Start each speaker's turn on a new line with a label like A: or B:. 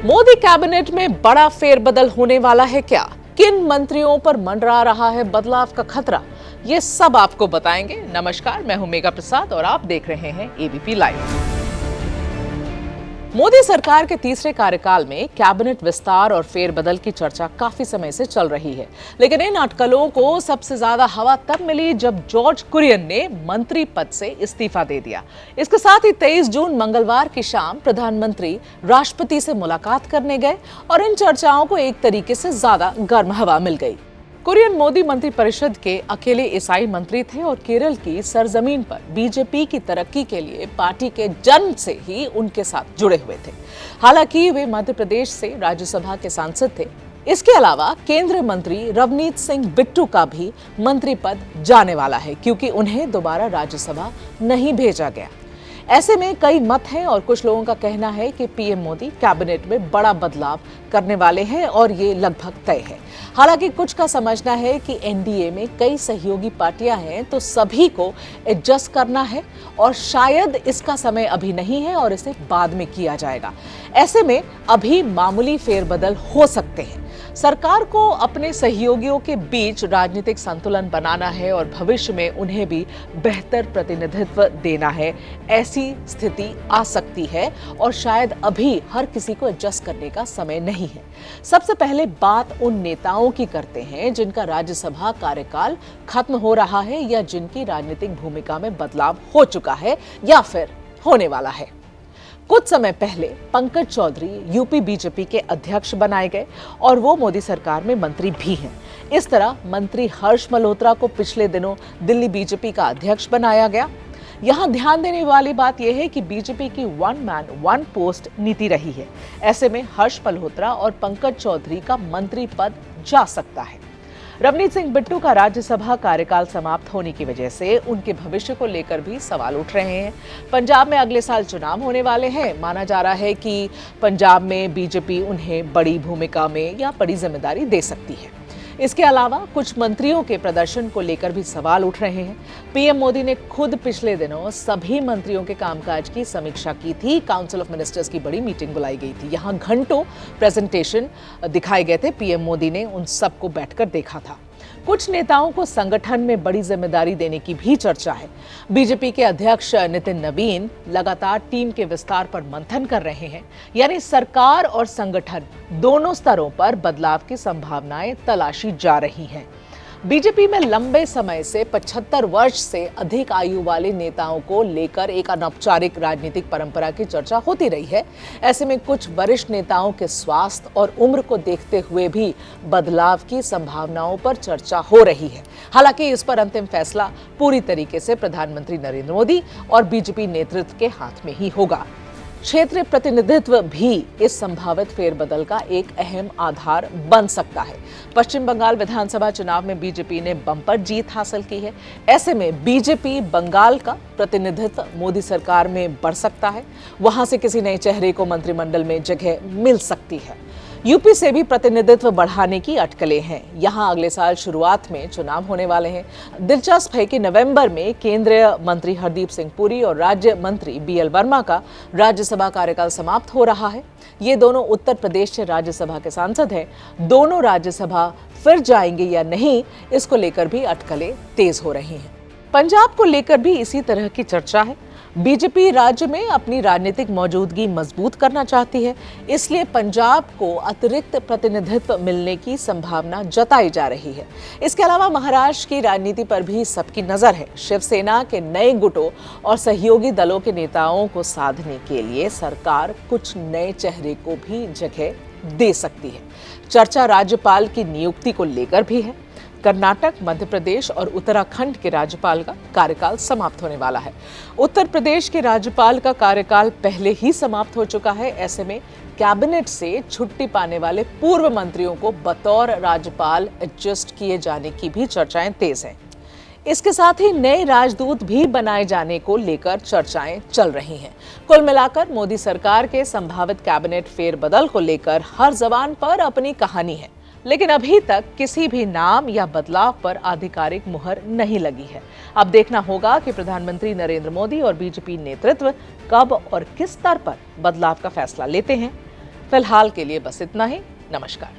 A: Modi cabinet में बड़ा फेरबदल होने वाला है क्या? किन मंत्रियों पर मंडरा रहा है बदलाव का खतरा? ये सब आपको बताएंगे। नमस्कार, मैं हूं मेघा प्रसाद और आप देख रहे हैं एबीपी लाइव। मोदी सरकार के तीसरे कार्यकाल में कैबिनेट विस्तार और फेरबदल की चर्चा काफी समय से चल रही है, लेकिन इन अटकलों को सबसे ज्यादा हवा तब मिली जब जॉर्ज कुरियन ने मंत्री पद से इस्तीफा दे दिया। इसके साथ ही 23 जून मंगलवार की शाम प्रधानमंत्री राष्ट्रपति से मुलाकात करने गए और इन चर्चाओं को एक तरीके से ज्यादा गर्म हवा मिल गई। कुरियन मोदी मंत्रिपरिषद के अकेले ईसाई मंत्री थे और केरल की सरजमीन पर बीजेपी की तरक्की के लिए पार्टी के जन्म से ही उनके साथ जुड़े हुए थे। हालांकि वे मध्य प्रदेश से राज्यसभा के सांसद थे। इसके अलावा केंद्रीय मंत्री रवनीत सिंह बिट्टू का भी मंत्री पद जाने वाला है, क्योंकि उन्हें दोबारा राज्यसभा नहीं भेजा गया। ऐसे में कई मत हैं और कुछ लोगों का कहना है कि पीएम मोदी कैबिनेट में बड़ा बदलाव करने वाले हैं और ये लगभग तय है। हालांकि कुछ का समझना है कि एनडीए में कई सहयोगी पार्टियां हैं, तो सभी को एडजस्ट करना है और शायद इसका समय अभी नहीं है और इसे बाद में किया जाएगा। ऐसे में अभी मामूली फेरबदल हो सकते हैं। सरकार को अपने सहयोगियों के बीच राजनीतिक संतुलन बनाना है और भविष्य में उन्हें भी बेहतर प्रतिनिधित्व देना है। ऐसी स्थिति आ सकती है और शायद अभी हर किसी को एडजस्ट करने का समय नहीं है। सबसे पहले बात उन नेताओं की करते हैं जिनका राज्यसभा कार्यकाल खत्म हो रहा है या जिनकी राजनीतिक भूमिका में बदलाव हो चुका है या फिर होने वाला है। कुछ समय पहले पंकज चौधरी यूपी बीजेपी के अध्यक्ष बनाए गए और वो मोदी सरकार में मंत्री भी हैं। इस तरह मंत्री हर्ष मल्होत्रा को पिछले दिनों दिल्ली बीजेपी का अध्यक्ष बनाया गया। यहां ध्यान देने वाली बात यह है कि बीजेपी की वन मैन वन पोस्ट नीति रही है। ऐसे में हर्ष मल्होत्रा और पंकज चौधरी का मंत्री पद जा सकता है। रवनीत सिंह बिट्टू का राज्यसभा कार्यकाल समाप्त होने की वजह से उनके भविष्य को लेकर भी सवाल उठ रहे हैं। पंजाब में अगले साल चुनाव होने वाले हैं। माना जा रहा है कि पंजाब में बीजेपी उन्हें बड़ी भूमिका में या बड़ी जिम्मेदारी दे सकती है। इसके अलावा कुछ मंत्रियों के प्रदर्शन को लेकर भी सवाल उठ रहे हैं। पीएम मोदी ने खुद पिछले दिनों सभी मंत्रियों के कामकाज की समीक्षा की थी। काउंसिल ऑफ मिनिस्टर्स की बड़ी मीटिंग बुलाई गई थी। यहां घंटों प्रेजेंटेशन दिखाए गए थे। पीएम मोदी ने उन सबको बैठकर देखा था। कुछ नेताओं को संगठन में बड़ी जिम्मेदारी देने की भी चर्चा है। बीजेपी के अध्यक्ष नितिन नवीन लगातार टीम के विस्तार पर मंथन कर रहे हैं, यानी सरकार और संगठन दोनों स्तरों पर बदलाव की संभावनाएं तलाशी जा रही हैं। बीजेपी में लंबे समय से 75 वर्ष से अधिक आयु वाले नेताओं को लेकर एक अनौपचारिक राजनीतिक परंपरा की चर्चा होती रही है। ऐसे में कुछ वरिष्ठ नेताओं के स्वास्थ्य और उम्र को देखते हुए भी बदलाव की संभावनाओं पर चर्चा हो रही है। हालांकि इस पर अंतिम फैसला पूरी तरीके से प्रधानमंत्री नरेंद्र मोदी और बीजेपी नेतृत्व के हाथ में ही होगा। क्षेत्रीय प्रतिनिधित्व भी इस संभावित फेरबदल का एक अहम आधार बन सकता है। पश्चिम बंगाल विधानसभा चुनाव में बीजेपी ने बम्पर जीत हासिल की है। ऐसे में बीजेपी बंगाल का प्रतिनिधित्व मोदी सरकार में बढ़ सकता है। वहां से किसी नए चेहरे को मंत्रिमंडल में जगह मिल सकती है। यूपी से भी प्रतिनिधित्व बढ़ाने की अटकलें हैं। यहां अगले साल शुरुआत में चुनाव होने वाले हैं। दिलचस्प है कि नवंबर में केंद्रीय मंत्री हरदीप सिंह पुरी और राज्य मंत्री बीएल वर्मा का राज्यसभा कार्यकाल समाप्त हो रहा है। ये दोनों उत्तर प्रदेश से राज्यसभा के सांसद हैं। दोनों राज्यसभा फिर जाएंगे या नहीं, इसको लेकर भी अटकलें तेज हो रही हैं। पंजाब को लेकर भी इसी तरह की चर्चा है। बीजेपी राज्य में अपनी राजनीतिक मौजूदगी मजबूत करना चाहती है, इसलिए पंजाब को अतिरिक्त प्रतिनिधित्व मिलने की संभावना जताई जा रही है। इसके अलावा महाराष्ट्र की राजनीति पर भी सबकी नजर है। शिवसेना के नए गुटों और सहयोगी दलों के नेताओं को साधने के लिए सरकार कुछ नए चेहरे को भी जगह दे सकती है। चर्चा राज्यपाल की नियुक्ति को लेकर भी है। कर्नाटक, मध्य प्रदेश और उत्तराखंड के राज्यपाल का कार्यकाल समाप्त होने वाला है। उत्तर प्रदेश के राज्यपाल का कार्यकाल पहले ही समाप्त हो चुका है। ऐसे में कैबिनेट से छुट्टी पाने वाले पूर्व मंत्रियों को बतौर राज्यपाल एडजस्ट किए जाने की भी चर्चाएं तेज हैं। इसके साथ ही नए राजदूत भी बनाए जाने को लेकर चर्चाएं चल रही हैं। कुल मिलाकर मोदी सरकार के संभावित कैबिनेट फेरबदल को लेकर हर जबान पर अपनी कहानी है, लेकिन अभी तक किसी भी नाम या बदलाव पर आधिकारिक मुहर नहीं लगी है। अब देखना होगा कि प्रधानमंत्री नरेंद्र मोदी और बीजेपी नेतृत्व कब और किस स्तर पर बदलाव का फैसला लेते हैं। फिलहाल के लिए बस इतना ही। नमस्कार।